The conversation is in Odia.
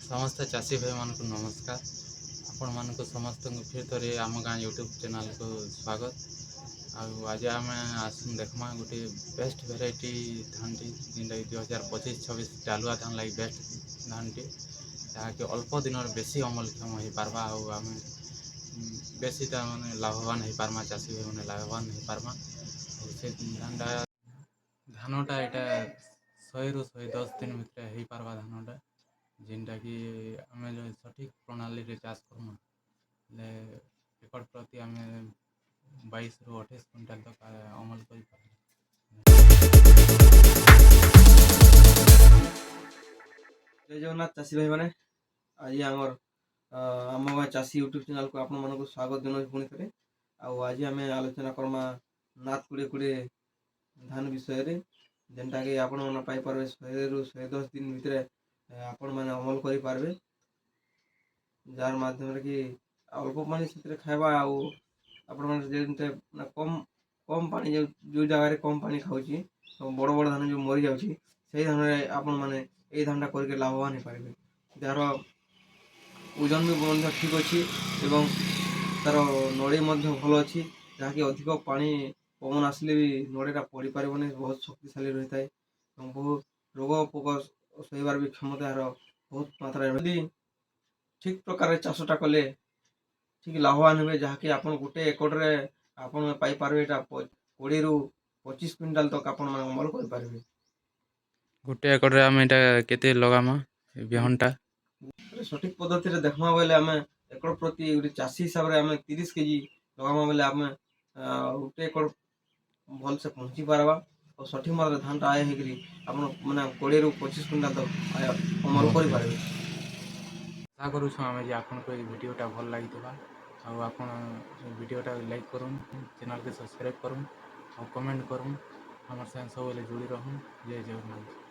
ସମସ୍ତ ଚାଷୀ ଭାଇମାନଙ୍କୁ ନମସ୍କାର। ଆପଣମାନଙ୍କୁ ସମସ୍ତଙ୍କୁ ଫିର୍ ଥରେ ଆମ ଗାଁ ୟୁଟ୍ୟୁବ୍ ଚ୍ୟାନେଲ୍କୁ ସ୍ୱାଗତ। ଆଉ ଆଜି ଆମେ ଦେଖମା ଗୋଟେ ବେଷ୍ଟ ଭେରାଇଟି ଧାନଟି ଯେନ୍ଟାକି 2025-26 ଡାଲୁଆ ଧାନ ଲାଗି ବେଷ୍ଟ ଧାନଟି, ଯାହାକି ଅଳ୍ପ ଦିନରେ ବେଶୀ ଅମଳକ୍ଷମ ହେଇପାରବା। ଆଉ ଆମେ ବେଶୀ ତା ମାନେ ଲାଭବାନ ହେଇପାରମା, ଚାଷୀ ଭାଇମାନେ ଲାଭବାନ ହେଇପାରମା। ଆଉ ସେ ଧାନଟା ଏଇଟା 100ରୁ 110 ଦିନ ଭିତରେ ହେଇପାରବା ଧାନଟା, ଯେନ୍ଟାକି ଆମେ ଯଦି ସଠିକ୍ ପ୍ରଣାଳୀରେ ଚାଷ କର୍ମା ହେଲେ ଏକର ପ୍ରତି ଆମେ 22ରୁ 28 କୁଇଣ୍ଟାଲ ତକ ଅମଳ କରିପାରିବା। ଜୟ ଜଗନ୍ନାଥ ଚାଷୀ ଭାଇ ମାନେ, ଆଜି ଆମ ଗାଁ ଚାଷୀ ୟୁଟ୍ୟୁବ୍ ଚ୍ୟାନେଲ୍କୁ ଆପଣମାନଙ୍କୁ ସ୍ୱାଗତ ଜଣାଉଛି ପୁଣି ଥରେ। ଆଉ ଆଜି ଆମେ ଆଲୋଚନା କର୍ମା ନାଥ 2020 ଧାନ ବିଷୟରେ, ଯେନ୍ଟାକି ଆପଣମାନେ ପାଇପାରିବେ 100ରୁ 110 ଦିନ ଭିତରେ ଆପଣମାନେ ଅମଲ କରିପାରିବେ, ଯାହାର ମାଧ୍ୟମରେ କି ଅଳ୍ପ ପାଣି ସେଥିରେ ଖାଇବା। ଆଉ ଆପଣମାନେ ଯେମିତି ମାନେ କମ୍ ପାଣି ଯେଉଁ ଜାଗାରେ କମ୍ ପାଣି ଖାଉଛି, ବଡ଼ ବଡ଼ ଧାନ ଯେଉଁ ମରିଯାଉଛି, ସେଇ ଧାନରେ ଆପଣମାନେ ଏଇ ଧାନଟା କରିକି ଲାଭବାନ ହେଇପାରିବେ, ଯାହାର ଓଜନ ବି ମଧ୍ୟ ଠିକ୍ ଅଛି ଏବଂ ତା'ର ନଡ଼ି ମଧ୍ୟ ଭଲ ଅଛି, ଯାହାକି ଅଧିକ ପାଣି ପବନ ଆସିଲେ ବି ନଡ଼ିଟା ପଡ଼ିପାରିବନି, ବହୁତ ଶକ୍ତିଶାଳୀ ରହିଥାଏ ଏବଂ ବହୁତ ରୋଗ ପୋକ ସହିବାର ବି କ୍ଷମତା ଏହାର ବହୁତ ମାତ୍ରାରେ ଯଦି ଠିକ୍ ପ୍ରକାରରେ ଚାଷଟା କଲେ ଠିକ୍ ଲାଭବାନ ହୁଏ, ଯାହାକି ଆପଣ ଗୋଟେ ଏକରରେ ଆପଣ ପାଇପାରିବେ ଏଇଟା 20ରୁ 25 କୁଇଣ୍ଟାଲ ତକ ଆପଣମାନେ ଅମଳ କରିପାରିବେ। ଗୋଟେ ଏକରରେ ଆମେ ଏଇଟା କେତେ ଲଗାମା ବିହନଟା? ସଠିକ୍ ପଦ୍ଧତିରେ ଦେଖମା ବୋଇଲେ ଆମେ ଏକର ପ୍ରତି ଗୋଟେ ଚାଷୀ ହିସାବରେ ଆମେ 30 କେଜି ଲଗାମା ବୋଇଲେ ଆମେ ଗୋଟେ ଏକର ଭଲସେ ପହଞ୍ଚି ପାରବା ଆଉ ସଠିକ୍ ମାତ୍ରାରେ ଧାନଟା ଆୟ ହେଇକିରି ଆପଣ ମାନେ 20ରୁ 25 କୁଇଣ୍ଟାଲ ତକ ଆୟ ଅମଳ କରିପାରିବେ। ଆଶା କରୁଛୁ ଆମେ ଯେ ଆପଣଙ୍କୁ ଏଇ ଭିଡ଼ିଓଟା ଭଲ ଲାଗିଥିବା, ଆଉ ଆପଣ ଭିଡ଼ିଓଟା ଲାଇକ୍ କରୁନ୍, ଚ୍ୟାନେଲ୍କୁ ସବସ୍କ୍ରାଇବ୍ କରୁନ୍ ଆଉ କମେଣ୍ଟ କରୁନ୍। ଆମର ସାଙ୍ଗେ ସବୁବେଳେ ଯୋଡ଼ି ରହୁନ୍। ଜୟ ଜଗନ୍ନାଥ।